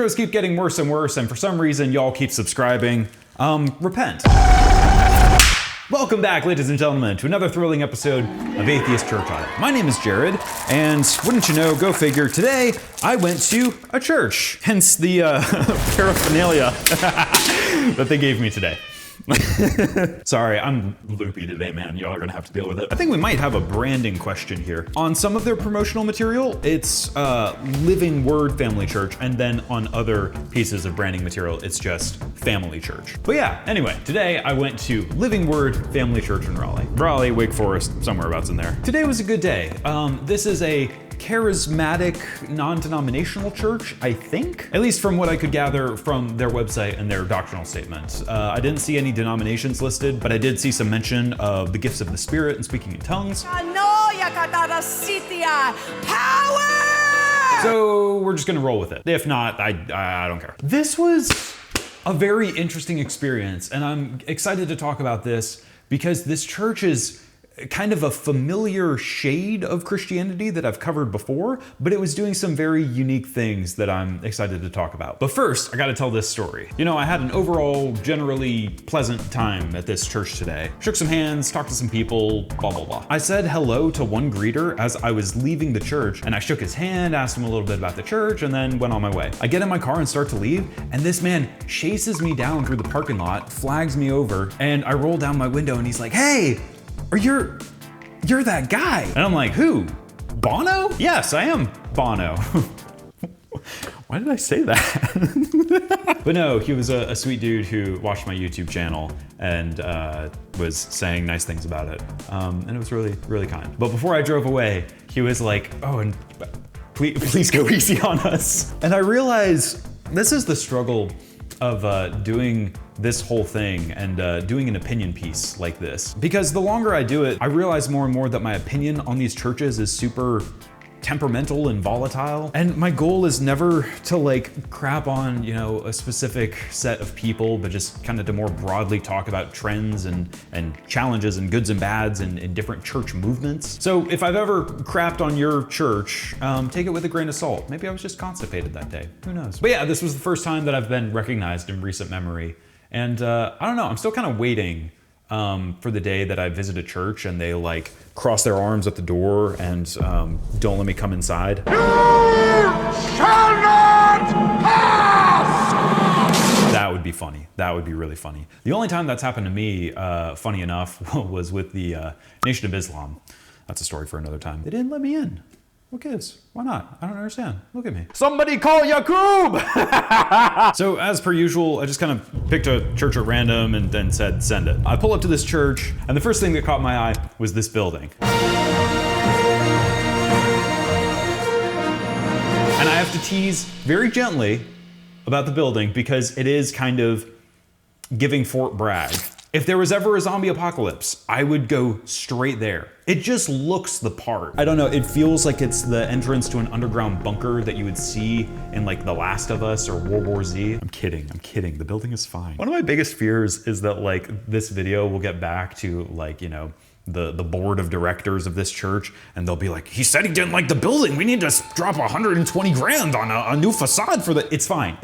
intros keep getting worse and worse, and for some reason y'all keep subscribing. Repent. Welcome back, ladies and gentlemen, to another thrilling episode of Atheist Church Audit. My name is Jared, and wouldn't you know, go figure, today I went to a church, hence the paraphernalia that they gave me today. Sorry, I'm loopy today, man. Y'all are gonna have to deal with it. I think we might have a branding question here. On some of their promotional material, it's Living Word Family Church, and then on other pieces of branding material, it's just Family Church. But yeah, anyway, today I went to Living Word Family Church in Raleigh. Raleigh, Wake Forest, somewhere abouts in there. Today was a good day. This is a charismatic, non-denominational church, I think. At least from what I could gather from their website and their doctrinal statements. I didn't see any denominations listed, but I did see some mention of the gifts of the Spirit and speaking in tongues. Power! So we're just gonna roll with it. If not, I don't care. This was a very interesting experience, and I'm excited to talk about this because this church is kind of a familiar shade of Christianity that I've covered before, but it was doing some very unique things that I'm excited to talk about. But first, I gotta tell this story. You know, I had an overall generally pleasant time at this church today. Shook some hands, talked to some people, blah, blah, blah. I said hello to one greeter as I was leaving the church, and I shook his hand, asked him a little bit about the church, and then went on my way. I get in my car and start to leave, and this man chases me down through the parking lot, flags me over, and I roll down my window and he's like, "Hey, you're that guy." And I'm like, "Who? Bono?" "Yes, I am Bono." Why did I say that? But no, he was a sweet dude who watched my YouTube channel and was saying nice things about it. And it was really, really kind. But before I drove away, he was like, "Oh, and please go easy on us." And I realized this is the struggle of doing this whole thing and doing an opinion piece like this. Because the longer I do it, I realize more and more that my opinion on these churches is super temperamental and volatile. And my goal is never to like crap on, you know, a specific set of people, but just kind of to more broadly talk about trends and challenges and goods and bads in different church movements. So if I've ever crapped on your church, take it with a grain of salt. Maybe I was just constipated that day, who knows? But yeah, this was the first time that I've been recognized in recent memory. And I don't know, I'm still kind of waiting for the day that I visit a church and they like cross their arms at the door and don't let me come inside. You shall not pass! That would be funny. That would be really funny. The only time that's happened to me, funny enough, was with the Nation of Islam. That's a story for another time. They didn't let me in. Who cares? Why not? I don't understand. Look at me. Somebody call Yaqub! So as per usual, I just kind of picked a church at random and then said, send it. I pull up to this church and the first thing that caught my eye was this building. And I have to tease very gently about the building because it is kind of giving Fort Bragg. If there was ever a zombie apocalypse, I would go straight there. It just looks the part. I don't know, it feels like it's the entrance to an underground bunker that you would see in like The Last of Us or World War Z. I'm kidding, the building is fine. One of my biggest fears is that like this video will get back to like, you know, the board of directors of this church, and they'll be like, he said he didn't like the building. We need to drop 120 grand on a new facade for the, it's fine.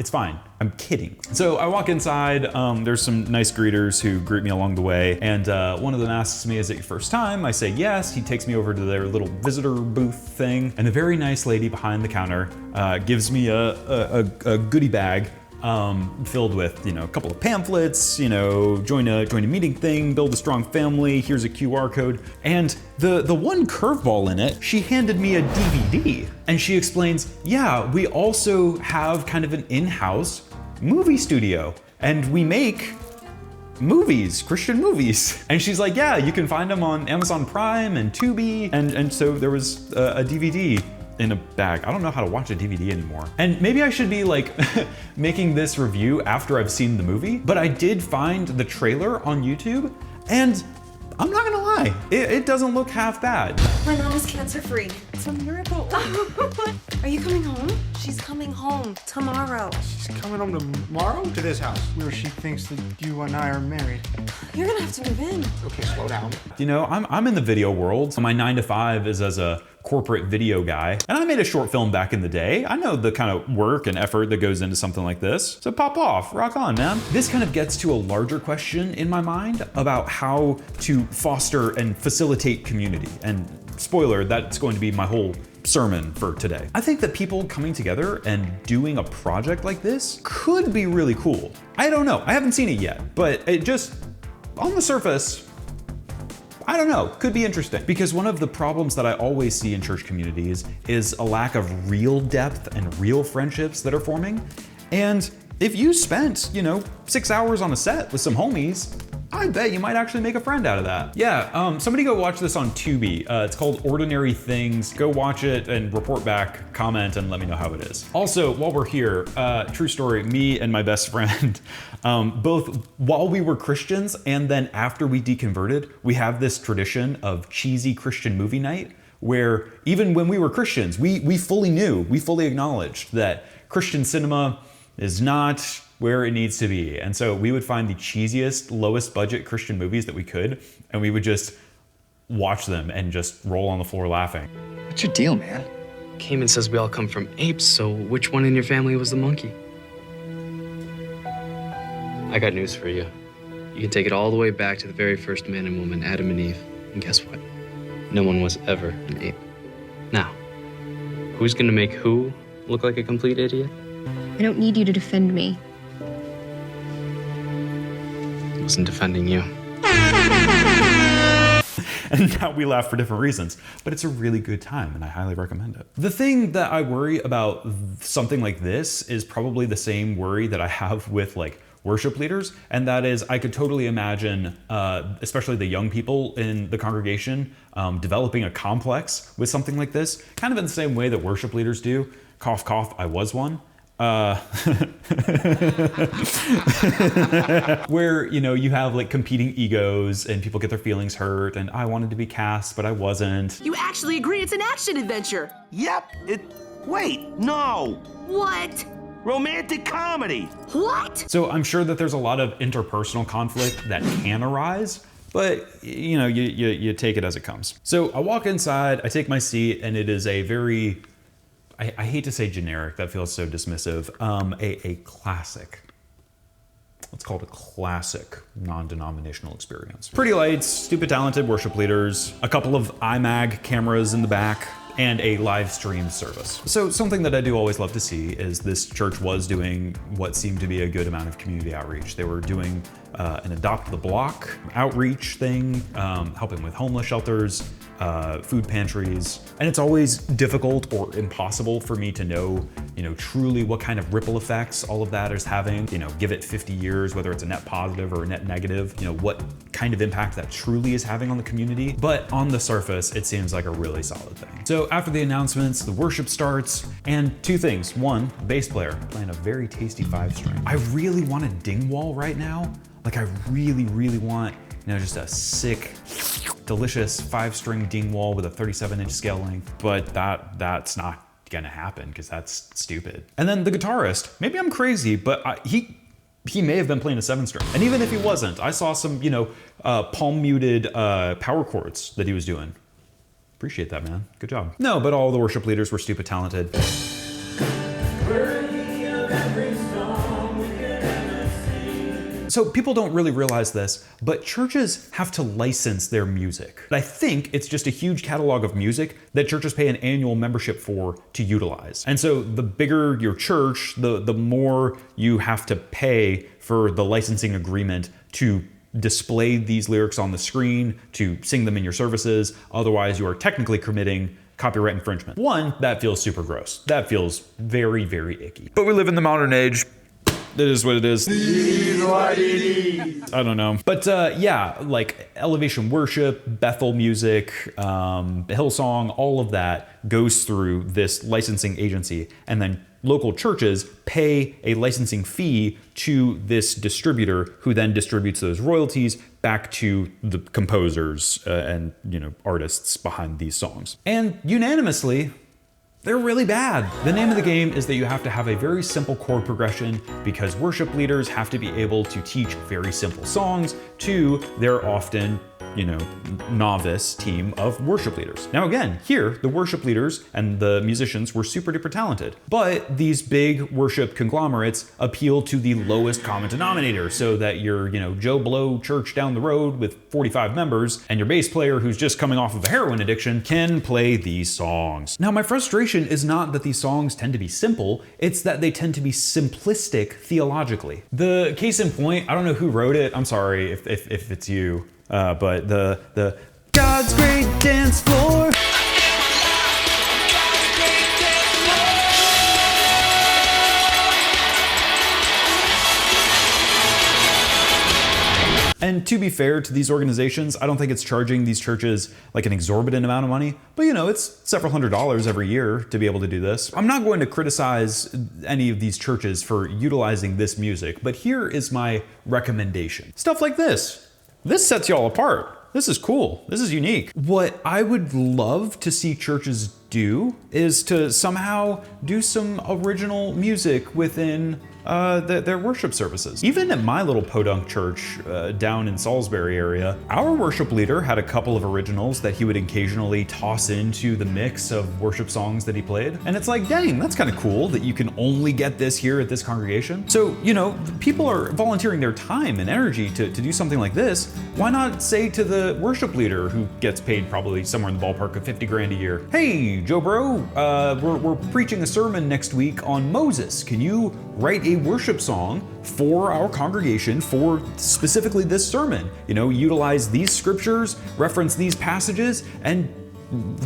I'm kidding. So I walk inside, there's some nice greeters who greet me along the way, and one of them asks me, is it your first time? I say yes. He takes me over to their little visitor booth thing, and a very nice lady behind the counter gives me a goodie bag filled with, you know, a couple of pamphlets, you know, join a meeting thing, build a strong family, here's a QR code. And the one curveball in it, she handed me a DVD and she explains, yeah, we also have kind of an in-house movie studio and we make movies, Christian movies. And she's like, yeah, you can find them on Amazon Prime and Tubi. And so there was a DVD in a bag. I don't know how to watch a DVD anymore. And maybe I should be like making this review after I've seen the movie, but I did find the trailer on YouTube and I'm not gonna lie, it doesn't look half bad. My mom is cancer-free. It's a miracle. Are you coming home? She's coming home tomorrow. She's coming home tomorrow to this house where she thinks that you and I are married. You're gonna have to move in. Okay, slow down. You know, I'm in the video world. My 9 to 5 is as a corporate video guy. And I made a short film back in the day. I know the kind of work and effort that goes into something like this. So pop off, rock on, man. This kind of gets to a larger question in my mind about how to foster and facilitate community. And spoiler, that's going to be my whole sermon for today. I think that people coming together and doing a project like this could be really cool. I don't know, I haven't seen it yet, but it just, on the surface, I don't know, could be interesting. Because one of the problems that I always see in church communities is a lack of real depth and real friendships that are forming. And if you spent, 6 hours on a set with some homies, I bet you might actually make a friend out of that. Yeah, somebody go watch this on Tubi. It's called Ordinary Things. Go watch it and report back, comment, and let me know how it is. Also, while we're here, true story, me and my best friend, both while we were Christians and then after we deconverted, we have this tradition of cheesy Christian movie night where even when we were Christians, we fully acknowledged that Christian cinema is not where it needs to be. And so we would find the cheesiest, lowest budget Christian movies that we could, and we would just watch them and just roll on the floor laughing. What's your deal, man? Cayman says we all come from apes, so which one in your family was the monkey? I got news for you. You can take it all the way back to the very first man and woman, Adam and Eve. And guess what? No one was ever an ape. Now, who's gonna make who look like a complete idiot? I don't need you to defend me. I wasn't defending you. And now we laugh for different reasons, but it's a really good time and I highly recommend it. The thing that I worry about something like this is probably the same worry that I have with worship leaders, and that is I could totally imagine, especially the young people in the congregation, developing a complex with something like this, kind of in the same way that worship leaders do. Cough, cough, I was one. Where, you have competing egos and people get their feelings hurt and I wanted to be cast, but I wasn't. You actually agree it's an action adventure. Yep, wait, no. What? Romantic comedy. What? So I'm sure that there's a lot of interpersonal conflict that can arise, but you take it as it comes. So I walk inside, I take my seat, and it is a very, I hate to say generic, that feels so dismissive, a classic. Let's call it a classic non-denominational experience. Pretty lights, stupid talented worship leaders, a couple of iMag cameras in the back, and a live stream service. So something that I do always love to see is this church was doing what seemed to be a good amount of community outreach. They were doing an Adopt the Block outreach thing, helping with homeless shelters, food pantries. And it's always difficult or impossible for me to know, truly what kind of ripple effects all of that is having. Give it 50 years, whether it's a net positive or a net negative, what kind of impact that truly is having on the community. But on the surface, it seems like a really solid thing. So after the announcements, the worship starts, and two things. One, bass player playing a very tasty 5-string. I really want a ding wall right now. I really, really want, just a sick, delicious 5-string ding wall with a 37-inch scale length, but that's not gonna happen because that's stupid. And then the guitarist, maybe I'm crazy, but he may have been playing a 7-string. And even if he wasn't, I saw some, palm muted power chords that he was doing. Appreciate that, man. Good job. No, but all the worship leaders were stupid talented. So people don't really realize this, but churches have to license their music. I think it's just a huge catalog of music that churches pay an annual membership for to utilize. And so the bigger your church, the more you have to pay for the licensing agreement to display these lyrics on the screen, to sing them in your services. Otherwise, you are technically committing copyright infringement. One, that feels super gross. That feels very, very icky. But we live in the modern age. It is what it is. I don't know. But yeah, Elevation Worship, Bethel Music, Hillsong, all of that goes through this licensing agency. And then local churches pay a licensing fee to this distributor who then distributes those royalties back to the composers and artists behind these songs. And unanimously, they're really bad. The name of the game is that you have to have a very simple chord progression because worship leaders have to be able to teach very simple songs to their often, novice team of worship leaders. Now again, here, the worship leaders and the musicians were super duper talented, but these big worship conglomerates appeal to the lowest common denominator so that your, Joe Blow church down the road with 45 members and your bass player who's just coming off of a heroin addiction can play these songs. Now my frustration is not that these songs tend to be simple, it's that they tend to be simplistic theologically. The case in point, I don't know who wrote it, I'm sorry if it's you, but the God's great dance floor. And to be fair to these organizations, I don't think it's charging these churches like an exorbitant amount of money, but it's several $100s every year to be able to do this. I'm not going to criticize any of these churches for utilizing this music, but here is my recommendation. Stuff like this. This sets y'all apart. This is cool. This is unique. What I would love to see churches do is to somehow do some original music within their worship services. Even at my little podunk church down in Salisbury area, our worship leader had a couple of originals that he would occasionally toss into the mix of worship songs that he played. And it's like, dang, that's kind of cool that you can only get this here at this congregation. So, people are volunteering their time and energy to do something like this. Why not say to the worship leader who gets paid probably somewhere in the ballpark of 50 grand a year, hey, Joe Bro, we're preaching a sermon next week on Moses. Can you write a worship song for our congregation for specifically this sermon? Utilize these scriptures, reference these passages, and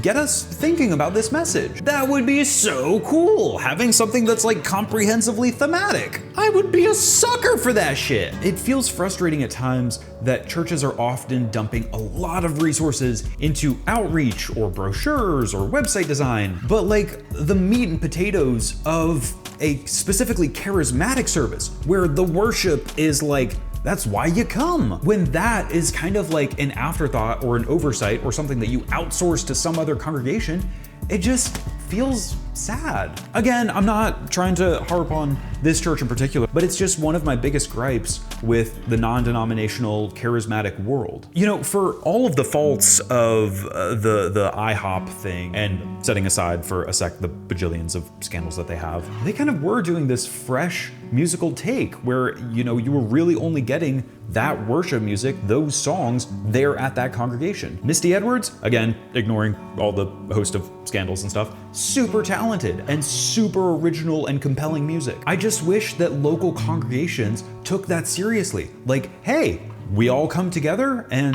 get us thinking about this message. That would be so cool, having something that's like comprehensively thematic. I would be a sucker for that shit. It feels frustrating at times that churches are often dumping a lot of resources into outreach or brochures or website design, but like the meat and potatoes of a specifically charismatic service where the worship is like, that's why you come. When that is kind of like an afterthought or an oversight or something that you outsource to some other congregation, it just feels sad. Again, I'm not trying to harp on this church in particular, but it's just one of my biggest gripes with the non-denominational charismatic world. For all of the faults of the IHOP thing, and setting aside for a sec the bajillions of scandals that they have, they kind of were doing this fresh musical take where, you were really only getting that worship music, those songs, there at that congregation. Misty Edwards, again, ignoring all the host of scandals and stuff, super talented and super original and compelling music. I just wish that local congregations took that seriously. Like, hey, we all come together and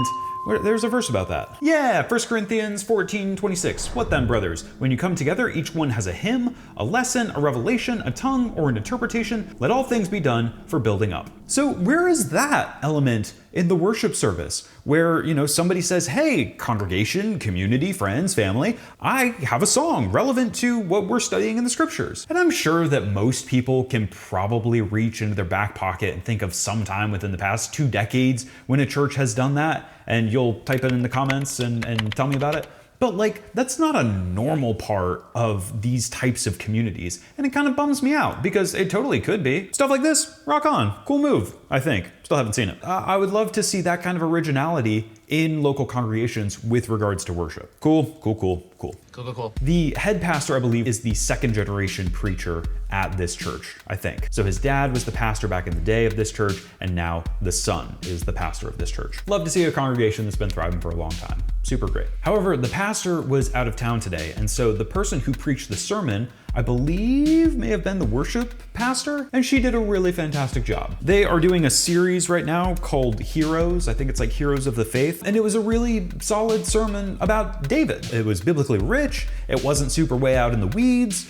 there's a verse about that. Yeah, 1 Corinthians 14:26. What then, brothers? When you come together, each one has a hymn, a lesson, a revelation, a tongue, or an interpretation. Let all things be done for building up. So where is that element in the worship service where, somebody says, hey, congregation, community, friends, family, I have a song relevant to what we're studying in the scriptures. And I'm sure that most people can probably reach into their back pocket and think of some time within the past 2 decades when a church has done that. And you'll type it in the comments and tell me about it. But that's not a normal part of these types of communities. And it kind of bums me out because it totally could be. Stuff like this, rock on, cool move, I think. Still haven't seen it. I would love to see that kind of originality in local congregations with regards to worship. Cool. The head pastor, I believe, is the 2nd generation preacher at this church, I think. So his dad was the pastor back in the day of this church, and now the son is the pastor of this church. Love to see a congregation that's been thriving for a long time. Super great. However, the pastor was out of town today, and so the person who preached the sermon, I believe, may have been the worship pastor, and she did a really fantastic job. They are doing a series right now called Heroes. I think it's like Heroes of the Faith, and it was a really solid sermon about David. It was biblically rich. It wasn't super way out in the weeds.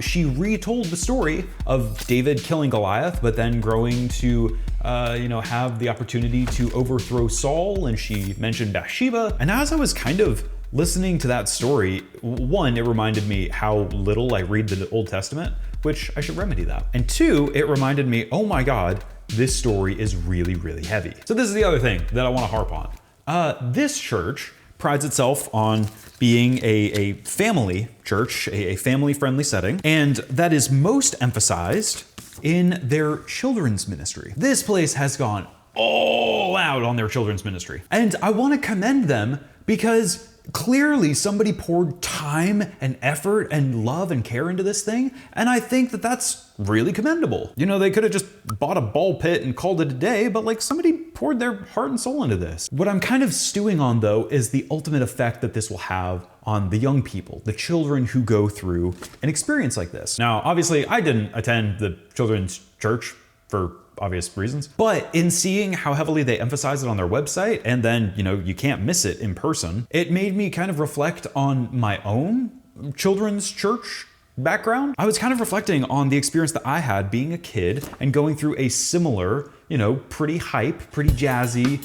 She retold the story of David killing Goliath, but then growing to have the opportunity to overthrow Saul, and she mentioned Bathsheba. And as I was kind of listening to that story, one, it reminded me how little I read the Old Testament, which I should remedy that. And two, it reminded me, oh my God, this story is really, really heavy. So this is the other thing that I want to harp on. This church prides itself on being a family church, a family-friendly setting, and that is most emphasized in their children's ministry. This place has gone all out on their children's ministry. And I want to commend them because clearly somebody poured time and effort and love and care into this thing, and I think that that's really commendable. You know, they could have just bought a ball pit and called it a day, but like somebody poured their heart and soul into this. What I'm kind of stewing on though is the ultimate effect that this will have on the young people, the children who go through an experience like this. Now, obviously I didn't attend the children's church for obvious reasons, but in seeing how heavily they emphasize it on their website, and then, you know, you can't miss it in person, it made me kind of reflect on my own children's church background. I was kind of reflecting on the experience that I had being a kid and going through a similar, you know, pretty hype, pretty jazzy,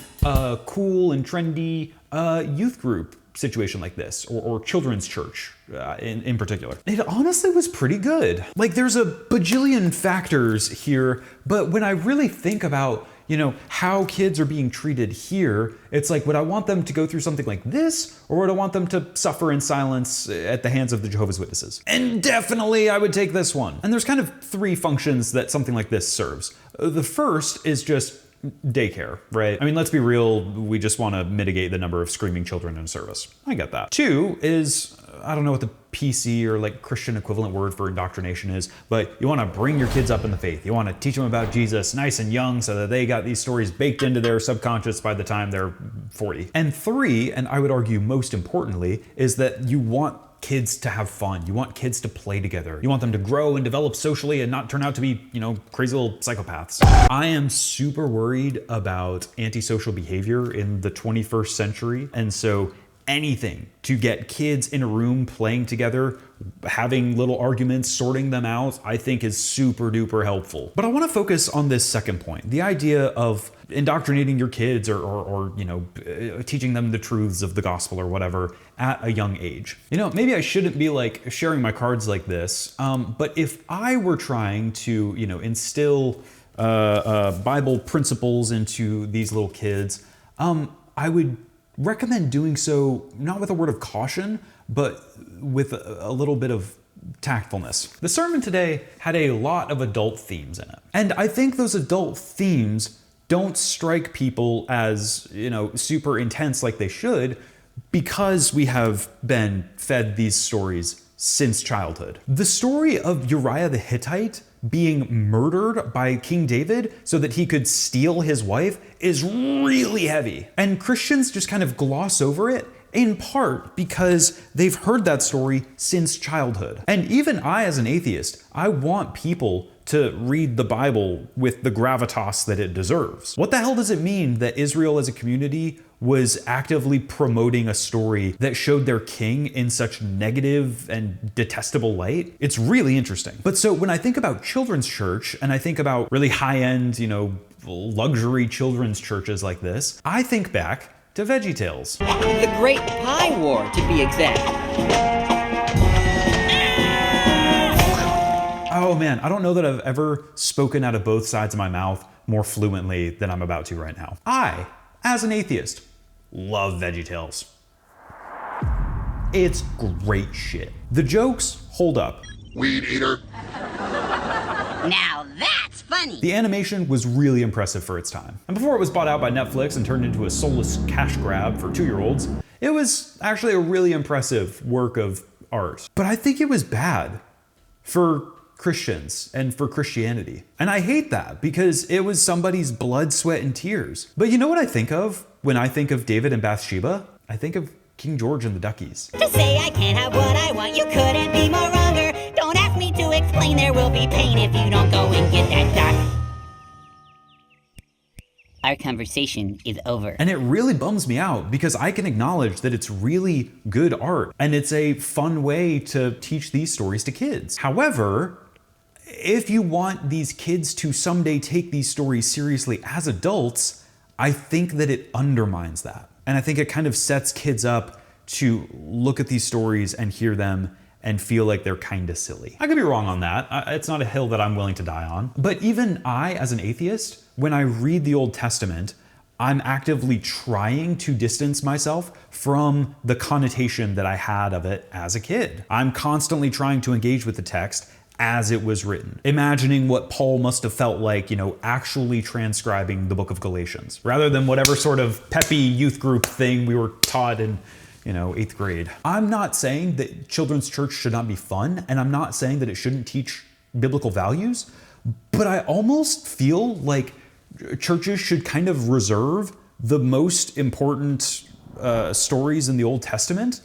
cool and trendy youth group situation like this, or children's church in particular. It honestly was pretty good. Like, there's a bajillion factors here, but when I really think about, you know, how kids are being treated here, it's like, would I want them to go through something like this, or would I want them to suffer in silence at the hands of the Jehovah's Witnesses? And definitely I would take this one. And there's kind of three functions that something like this serves. The first is just daycare, right? I mean, let's be real, we just want to mitigate the number of screaming children in service. I get that. Two is, I don't know what the PC or like Christian equivalent word for indoctrination is, but you want to bring your kids up in the faith. You want to teach them about Jesus nice and young so that they got these stories baked into their subconscious by the time they're 40. And three, and I would argue most importantly, is that you want kids to have fun. You want kids to play together. You want them to grow and develop socially and not turn out to be, you know, crazy little psychopaths. I am super worried about antisocial behavior in the 21st century. And so anything to get kids in a room playing together, having little arguments, sorting them out, I think is super duper helpful. But I want to focus on this second point, the idea of indoctrinating your kids or you know, teaching them the truths of the gospel or whatever at a young age. You know, maybe I shouldn't be like sharing my cards like this, but if I were trying to, you know, instill Bible principles into these little kids, I would recommend doing so not with a word of caution, but with a little bit of tactfulness. The sermon today had a lot of adult themes in it. And I think those adult themes don't strike people as, you know, super intense like they should, because we have been fed these stories since childhood. The story of Uriah the Hittite being murdered by King David so that he could steal his wife is really heavy. And Christians just kind of gloss over it, in part because they've heard that story since childhood. And even I, as an atheist, I want people to read the Bible with the gravitas that it deserves. What the hell does it mean that Israel as a community was actively promoting a story that showed their king in such negative and detestable light? It's really interesting. But so when I think about children's church, and I think about really high-end, you know, luxury children's churches like this, I think back to VeggieTales. The Great Pie War, to be exact. Oh man, I don't know that I've ever spoken out of both sides of my mouth more fluently than I'm about to right now. I, as an atheist, love VeggieTales. It's great shit. The jokes hold up. Weed eater. Now that's funny. The animation was really impressive for its time. And before it was bought out by Netflix and turned into a soulless cash grab for 2-year-olds, it was actually a really impressive work of art. But I think it was bad for Christians and for Christianity. And I hate that because it was somebody's blood, sweat, and tears. But you know what I think of when I think of David and Bathsheba? I think of King George and the Duckies. To say I can't have what I want, you couldn't be more wronger. Don't ask me to explain, there will be pain if you don't go and get that doc. Our conversation is over. And it really bums me out because I can acknowledge that it's really good art and it's a fun way to teach these stories to kids. However, if you want these kids to someday take these stories seriously as adults, I think that it undermines that. And I think it kind of sets kids up to look at these stories and hear them and feel like they're kind of silly. I could be wrong on that. It's not a hill that I'm willing to die on. But even I, as an atheist, when I read the Old Testament, I'm actively trying to distance myself from the connotation that I had of it as a kid. I'm constantly trying to engage with the text as it was written, imagining what Paul must have felt like, actually transcribing the book of Galatians, rather than whatever sort of peppy youth group thing we were taught in 8th grade. I'm not saying that children's church should not be fun, and I'm not saying that it shouldn't teach biblical values, but I almost feel like churches should kind of reserve the most important stories in the Old Testament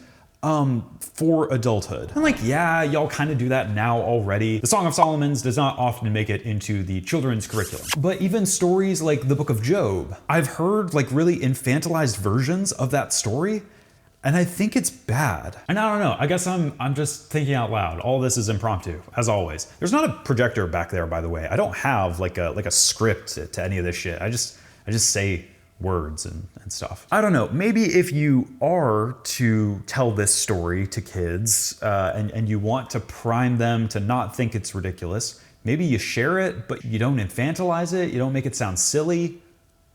for adulthood. And yeah, y'all kind of do that now already. The Song of Solomon's does not often make it into the children's curriculum. But even stories like the Book of Job, I've heard really infantilized versions of that story, and I think it's bad. And I don't know, I guess I'm just thinking out loud. All this is impromptu, as always. There's not a projector back there, by the way. I don't have like a script to any of this shit. I just say words and stuff. I don't know, maybe if you are to tell this story to kids and you want to prime them to not think it's ridiculous, maybe you share it, but you don't infantilize it, you don't make it sound silly,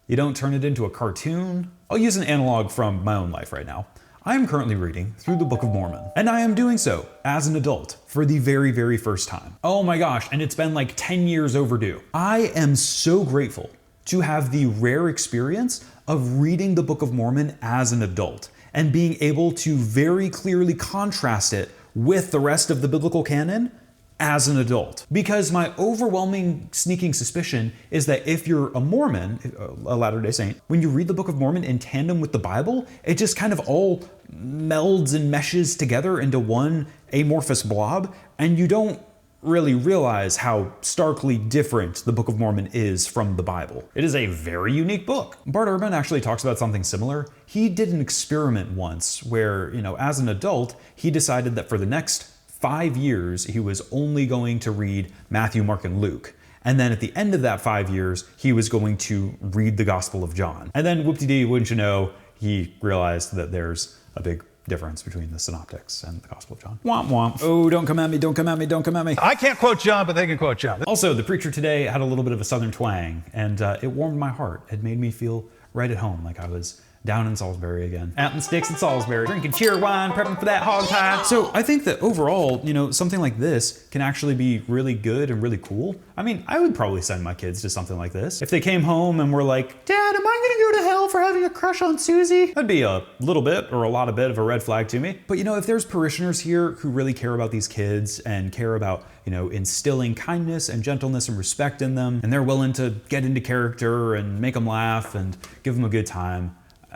you don't turn it into a cartoon. I'll use an analog from my own life right now. I am currently reading through the Book of Mormon, and I am doing so as an adult for the very, very first time. Oh my gosh, and it's been 10 years overdue. I am so grateful to have the rare experience of reading the Book of Mormon as an adult and being able to very clearly contrast it with the rest of the biblical canon as an adult. Because my overwhelming sneaking suspicion is that if you're a Mormon, a Latter-day Saint, when you read the Book of Mormon in tandem with the Bible, it just kind of all melds and meshes together into one amorphous blob, and you don't really realize how starkly different the Book of Mormon is from the Bible. It is a very unique book. Bart Ehrman actually talks about something similar. He did an experiment once where, as an adult, he decided that for the next 5 years, he was only going to read Matthew, Mark, and Luke. And then at the end of that 5 years, he was going to read the Gospel of John. And then whoop-de-dee, wouldn't you know, he realized that there's a big difference between the synoptics and the Gospel of John. Womp womp. Oh, don't come at me, don't come at me, don't come at me. I can't quote John, but they can quote John. Also, the preacher today had a little bit of a southern twang, and it warmed my heart. It made me feel right at home, like I was down in Salisbury again. Out in sticks in Salisbury, drinking cheer wine, prepping for that hog tie. So I think that overall, something like this can actually be really good and really cool. I mean, I would probably send my kids to something like this. If they came home and were like, Dad, am I gonna go to hell for having a crush on Susie? That'd be a little bit or a lot of bit of a red flag to me. But if there's parishioners here who really care about these kids and care about, instilling kindness and gentleness and respect in them, and they're willing to get into character and make them laugh and give them a good time,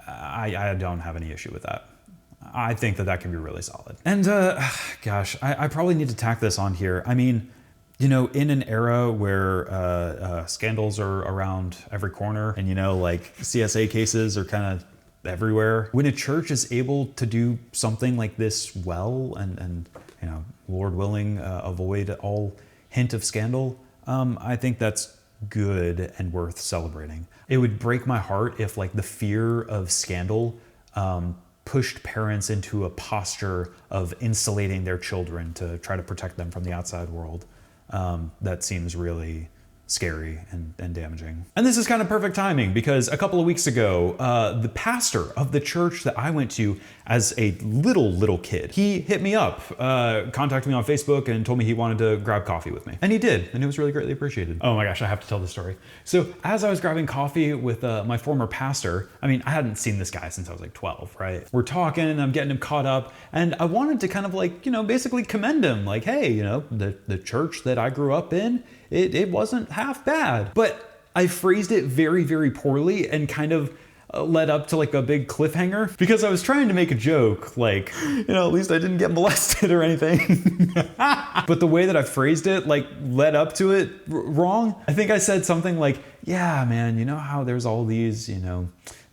I don't have any issue with that. I think that can be really solid. And gosh, I probably need to tack this on here. I mean, in an era where scandals are around every corner and, CSA cases are kind of everywhere, when a church is able to do something like this well and Lord willing, avoid all hint of scandal, I think that's good and worth celebrating. It would break my heart if the fear of scandal pushed parents into a posture of insulating their children to try to protect them from the outside world. That seems really scary and damaging. And this is kind of perfect timing because a couple of weeks ago, the pastor of the church that I went to as a little kid, he hit me up, contacted me on Facebook and told me he wanted to grab coffee with me. And he did, and it was really greatly appreciated. Oh my gosh, I have to tell this story. So as I was grabbing coffee with my former pastor, I mean, I hadn't seen this guy since I was 12, right? We're talking, I'm getting him caught up, and I wanted to kind of basically commend him, hey, the church that I grew up in, it wasn't half bad. But I phrased it very, very poorly and kind of led up to a big cliffhanger because I was trying to make a joke, at least I didn't get molested or anything. But the way that I phrased it, led up to it wrong. I think I said something yeah, man, how there's all these,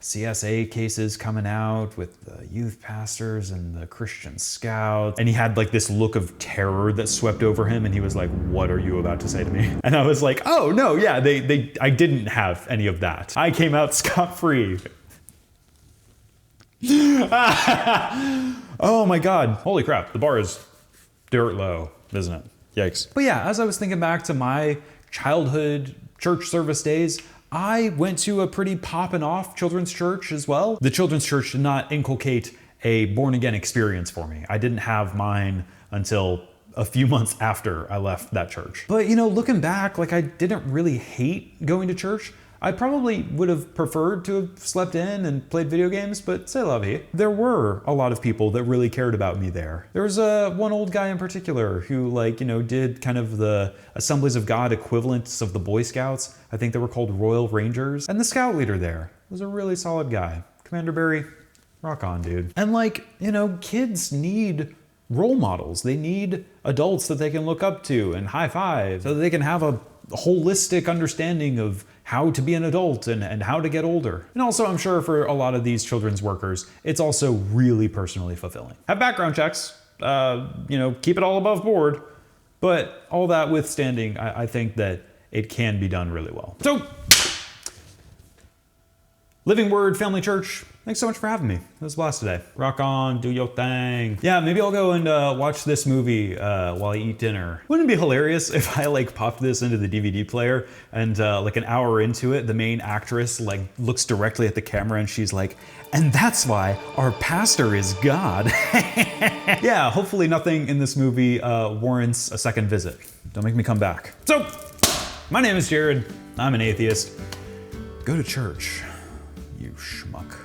CSA cases coming out with the youth pastors and the Christian Scouts. And he had this look of terror that swept over him. And he was like, what are you about to say to me? And I was like, oh no, yeah, I didn't have any of that. I came out scot-free. Oh my God. Holy crap. The bar is dirt low, isn't it? Yikes. But yeah, as I was thinking back to my childhood church service days, I went to a pretty poppin' off children's church as well. The children's church did not inculcate a born again experience for me. I didn't have mine until a few months after I left that church. But you know, looking back, like I didn't really hate going to church. I probably would have preferred to have slept in and played video games, but c'est la vie. There were a lot of people that really cared about me there. There was one old guy in particular who did kind of the Assemblies of God equivalents of the Boy Scouts. I think they were called Royal Rangers. And the scout leader there was a really solid guy. Commander Barry, rock on, dude. And kids need role models. They need adults that they can look up to and high five so that they can have a holistic understanding of how to be an adult and how to get older. And also, I'm sure for a lot of these children's workers, it's also really personally fulfilling. Have background checks, keep it all above board, but all that withstanding, I think that it can be done really well. So, Living Word Family Church, thanks so much for having me. It was a blast today. Rock on, do your thing. Yeah, maybe I'll go and watch this movie while I eat dinner. Wouldn't it be hilarious if I popped this into the DVD player and an hour into it, the main actress looks directly at the camera and she's like, and that's why our pastor is God. Yeah, hopefully nothing in this movie warrants a second visit. Don't make me come back. So, my name is Jared. I'm an atheist. Go to church, you schmuck.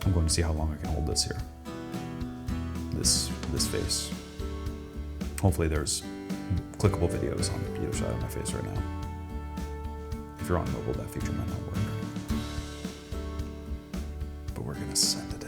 I'm going to see how long I can hold this here. This face. Hopefully there's clickable videos on either side of my face right now. If you're on mobile, that feature might not work. But we're gonna send it.